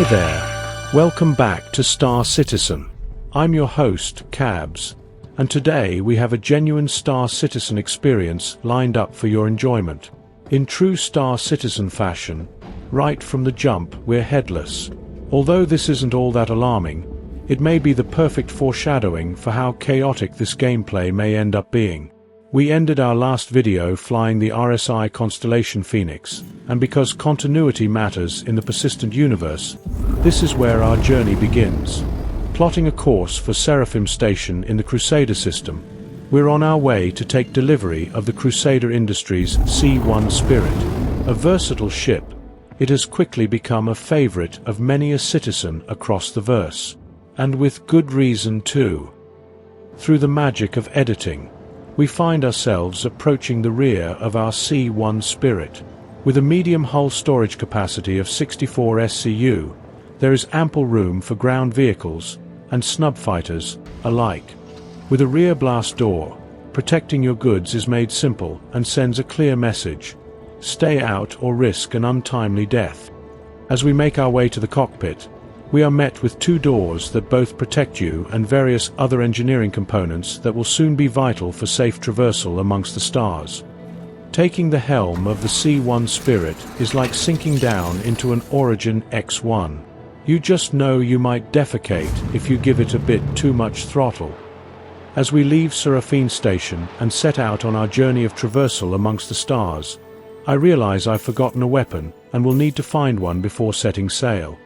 Hi there, welcome back to Star Citizen. I'm your host, Cabs, and today we have a genuine Star Citizen experience lined up for your enjoyment. In true Star Citizen fashion, right from the jump we're headless. Although this isn't all that alarming, it may be the perfect foreshadowing for how chaotic this gameplay may end up being. We ended our last video flying the RSI constellation Phoenix, and because continuity matters in the persistent universe, this is where our journey begins. Plotting a course for Seraphim Station in the Crusader system, we're on our way to take delivery of the Crusader Industries C1 Spirit. A versatile ship, it has quickly become a favorite of many a citizen across the verse. And with good reason too. Through the magic of editing, we find ourselves approaching the rear of our C1 Spirit. With a medium hull storage capacity of 64 SCU, there is ample room for ground vehicles and snub fighters alike. With a rear blast door, protecting your goods is made simple and sends a clear message: stay out or risk an untimely death. As we make our way to the cockpit, we are met with two doors that both protect you and various other engineering components that will soon be vital for safe traversal amongst the stars. Taking the helm of the C1 Spirit is like sinking down into an Origin X1. You just know you might defecate if you give it a bit too much throttle. As we leave Seraphim Station and set out on our journey of traversal amongst the stars, I realize I've forgotten a weapon and will need to find one before setting sail.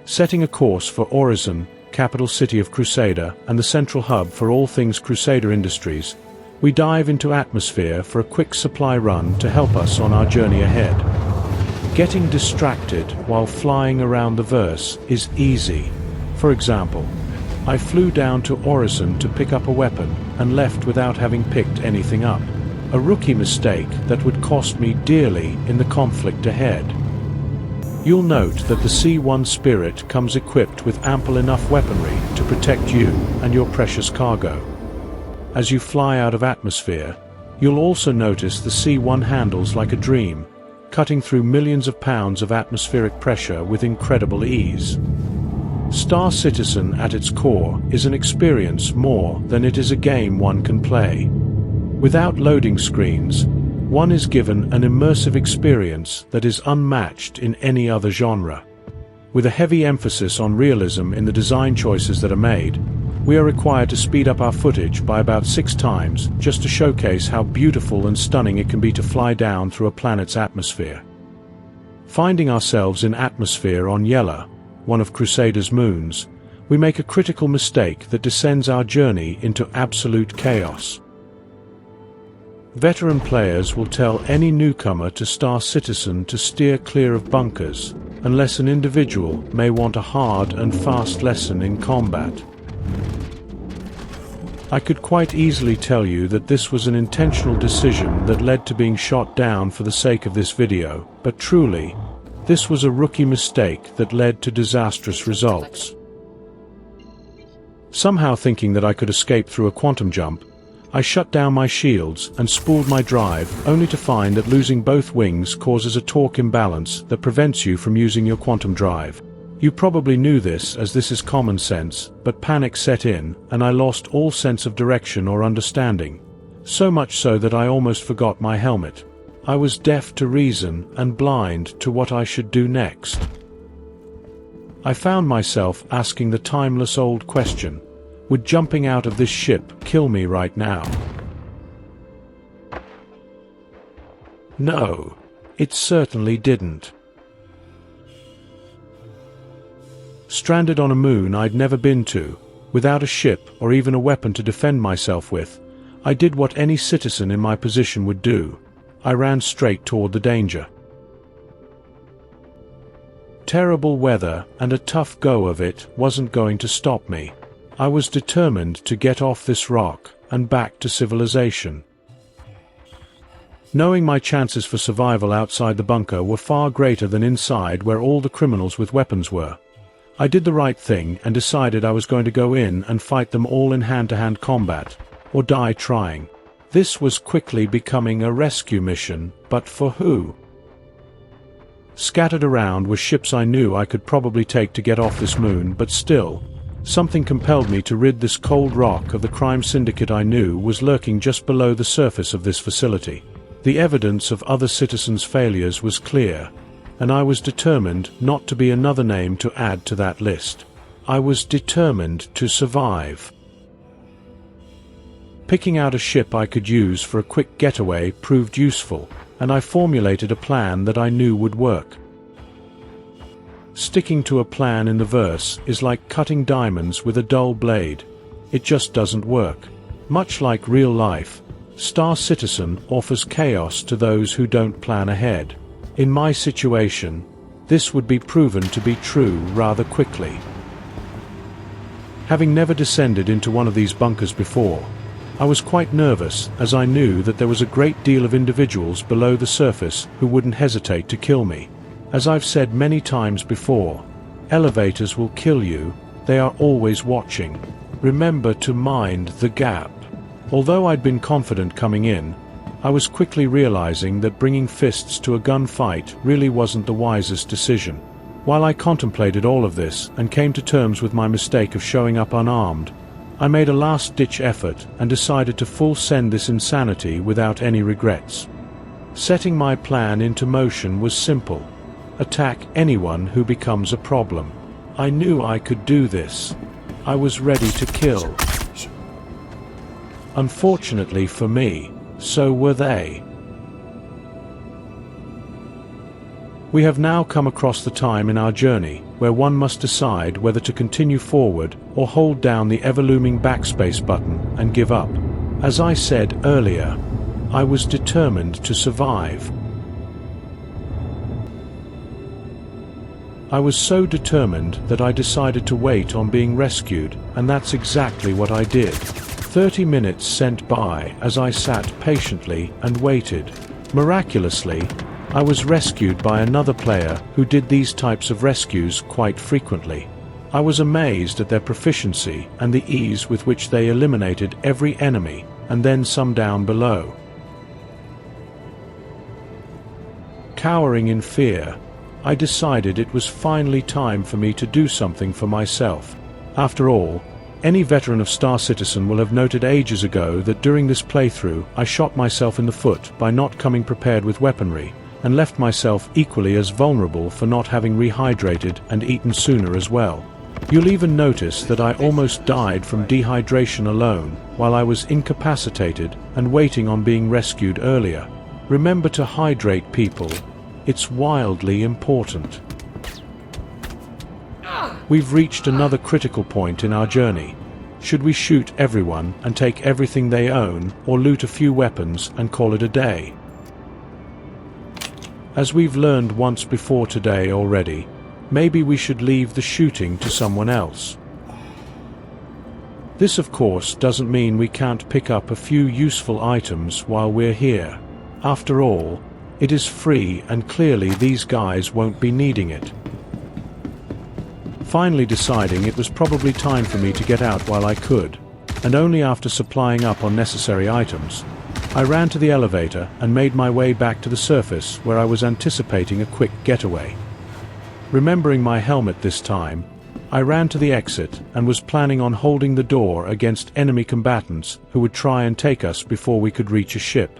Setting a course for Orison, capital city of Crusader and the central hub for all things Crusader Industries, we dive into atmosphere for a quick supply run to help us on our journey ahead. Getting distracted while flying around the verse is easy. For example, I flew down to Orison to pick up a weapon and left without having picked anything up. A rookie mistake that would cost me dearly in the conflict ahead. You'll note that the C1 Spirit comes equipped with ample enough weaponry to protect you and your precious cargo. As you fly out of atmosphere, you'll also notice the C1 handles like a dream, cutting through millions of pounds of atmospheric pressure with incredible ease. Star Citizen at its core is an experience more than it is a game one can play. Without loading screens, one is given an immersive experience that is unmatched in any other genre. With a heavy emphasis on realism in the design choices that are made, we are required to speed up our footage by about 6 times just to showcase how beautiful and stunning it can be to fly down through a planet's atmosphere. Finding ourselves in atmosphere on Yela, one of Crusader's moons, we make a critical mistake that descends our journey into absolute chaos. Veteran players will tell any newcomer to Star Citizen to steer clear of bunkers, unless an individual may want a hard and fast lesson in combat. I could quite easily tell you that this was an intentional decision that led to being shot down for the sake of this video, but truly, this was a rookie mistake that led to disastrous results. Somehow thinking that I could escape through a quantum jump, I shut down my shields and spooled my drive, only to find that losing both wings causes a torque imbalance that prevents you from using your quantum drive. You probably knew this, as this is common sense, but panic set in, and I lost all sense of direction or understanding. So much so that I almost forgot my helmet. I was deaf to reason and blind to what I should do next. I found myself asking the timeless old question: would jumping out of this ship kill me right now? No, it certainly didn't. Stranded on a moon I'd never been to, without a ship or even a weapon to defend myself with, I did what any citizen in my position would do. I ran straight toward the danger. Terrible weather and a tough go of it wasn't going to stop me. I was determined to get off this rock and back to civilization. Knowing my chances for survival outside the bunker were far greater than inside where all the criminals with weapons were, I did the right thing and decided I was going to go in and fight them all in hand-to-hand combat, or die trying. This was quickly becoming a rescue mission, but for who? Scattered around were ships I knew I could probably take to get off this moon, but still, something compelled me to rid this cold rock of the crime syndicate I knew was lurking just below the surface of this facility. The evidence of other citizens' failures was clear, and I was determined not to be another name to add to that list. I was determined to survive. Picking out a ship I could use for a quick getaway proved useful, and I formulated a plan that I knew would work. Sticking to a plan in the verse is like cutting diamonds with a dull blade. It just doesn't work. Much like real life, Star Citizen offers chaos to those who don't plan ahead. In my situation, this would be proven to be true rather quickly. Having never descended into one of these bunkers before, I was quite nervous, as I knew that there was a great deal of individuals below the surface who wouldn't hesitate to kill me. As I've said many times before, elevators will kill you, they are always watching. Remember to mind the gap. Although I'd been confident coming in, I was quickly realizing that bringing fists to a gunfight really wasn't the wisest decision. While I contemplated all of this and came to terms with my mistake of showing up unarmed, I made a last-ditch effort and decided to full send this insanity without any regrets. Setting my plan into motion was simple. Attack anyone who becomes a problem. I knew I could do this. I was ready to kill. Unfortunately for me, so were they. We have now come across the time in our journey where one must decide whether to continue forward or hold down the ever-looming backspace button and give up. As I said earlier, I was determined to survive. I was so determined that I decided to wait on being rescued, and that's exactly what I did. 30 minutes sent by as I sat patiently and waited. Miraculously, I was rescued by another player who did these types of rescues quite frequently. I was amazed at their proficiency and the ease with which they eliminated every enemy, and then some down below. Cowering in fear, I decided it was finally time for me to do something for myself. After all, any veteran of Star Citizen will have noted ages ago that during this playthrough I shot myself in the foot by not coming prepared with weaponry, and left myself equally as vulnerable for not having rehydrated and eaten sooner as well. You'll even notice that I almost died from dehydration alone while I was incapacitated and waiting on being rescued earlier. Remember to hydrate, people. It's wildly important. We've reached another critical point in our journey. Should we shoot everyone and take everything they own, or loot a few weapons and call it a day? As we've learned once before today already, maybe we should leave the shooting to someone else. This of course doesn't mean we can't pick up a few useful items while we're here. After all, it is free and clearly these guys won't be needing it. Finally deciding it was probably time for me to get out while I could, and only after supplying up on necessary items, I ran to the elevator and made my way back to the surface where I was anticipating a quick getaway. Remembering my helmet this time, I ran to the exit and was planning on holding the door against enemy combatants who would try and take us before we could reach a ship.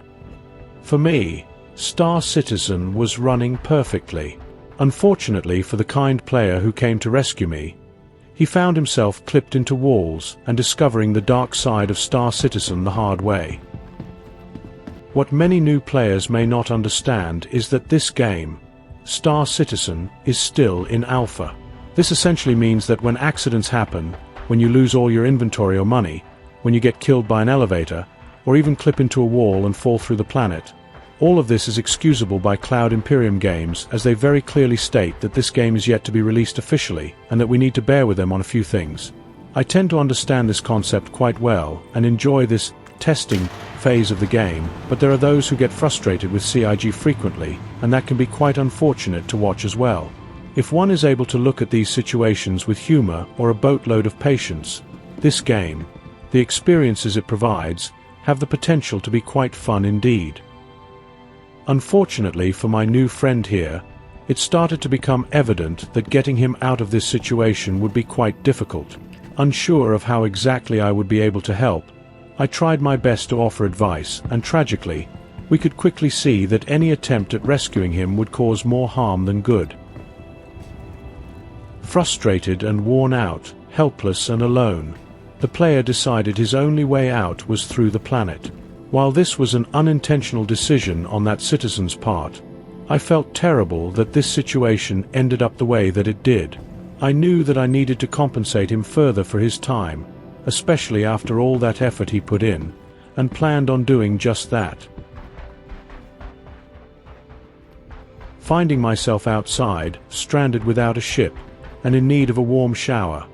For me, Star Citizen was running perfectly. Unfortunately for the kind player who came to rescue me, he found himself clipped into walls and discovering the dark side of Star Citizen the hard way. What many new players may not understand is that this game, Star Citizen, is still in alpha. This essentially means that when accidents happen, when you lose all your inventory or money, when you get killed by an elevator, or even clip into a wall and fall through the planet, all of this is excusable by Cloud Imperium Games, as they very clearly state that this game is yet to be released officially and that we need to bear with them on a few things. I tend to understand this concept quite well and enjoy this testing phase of the game, but there are those who get frustrated with CIG frequently, and that can be quite unfortunate to watch as well. If one is able to look at these situations with humor or a boatload of patience, this game, the experiences it provides, have the potential to be quite fun indeed. Unfortunately for my new friend here, It started to become evident that getting him out of this situation would be quite difficult. Unsure of how exactly I would be able to help, I tried my best to offer advice, and tragically, we could quickly see that any attempt at rescuing him would cause more harm than good. Frustrated and worn out, helpless and alone, the player decided his only way out was through the planet. While this was an unintentional decision on that citizen's part, I felt terrible that this situation ended up the way that it did. I knew that I needed to compensate him further for his time, especially after all that effort he put in, and planned on doing just that. Finding myself outside, stranded without a ship, and in need of a warm shower,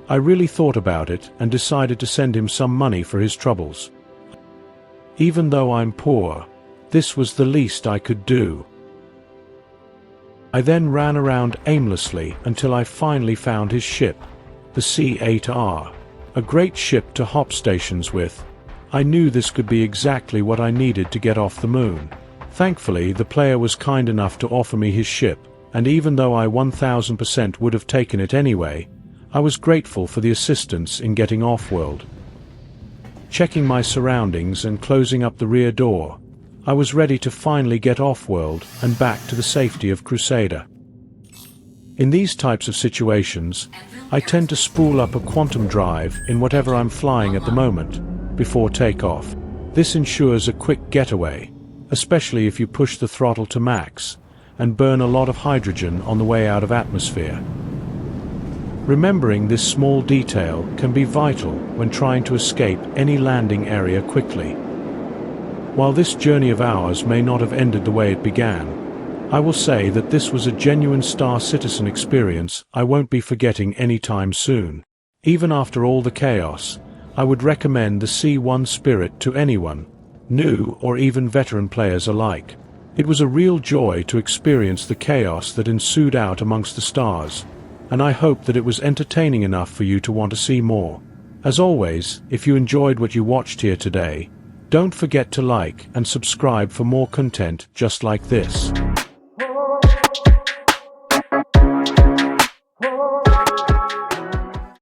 I really thought about it and decided to send him some money for his troubles. Even though I'm poor, this was the least I could do. I then ran around aimlessly until I finally found his ship, the C-8R, a great ship to hop stations with. I knew this could be exactly what I needed to get off the moon. Thankfully, the player was kind enough to offer me his ship, and even though I 1000% would have taken it anyway, I was grateful for the assistance in getting off-world. Checking my surroundings and closing up the rear door, I was ready to finally get off-world and back to the safety of Crusader. In these types of situations, I tend to spool up a quantum drive in whatever I'm flying at the moment, before takeoff. This ensures a quick getaway, especially if you push the throttle to max, and burn a lot of hydrogen on the way out of atmosphere. Remembering this small detail can be vital when trying to escape any landing area quickly. While this journey of ours may not have ended the way it began, I will say that this was a genuine Star Citizen experience I won't be forgetting anytime soon. Even after all the chaos, I would recommend the C1 Spirit to anyone, new or even veteran players alike. It was a real joy to experience the chaos that ensued out amongst the stars, and I hope that it was entertaining enough for you to want to see more. As always, if you enjoyed what you watched here today, don't forget to like and subscribe for more content just like this.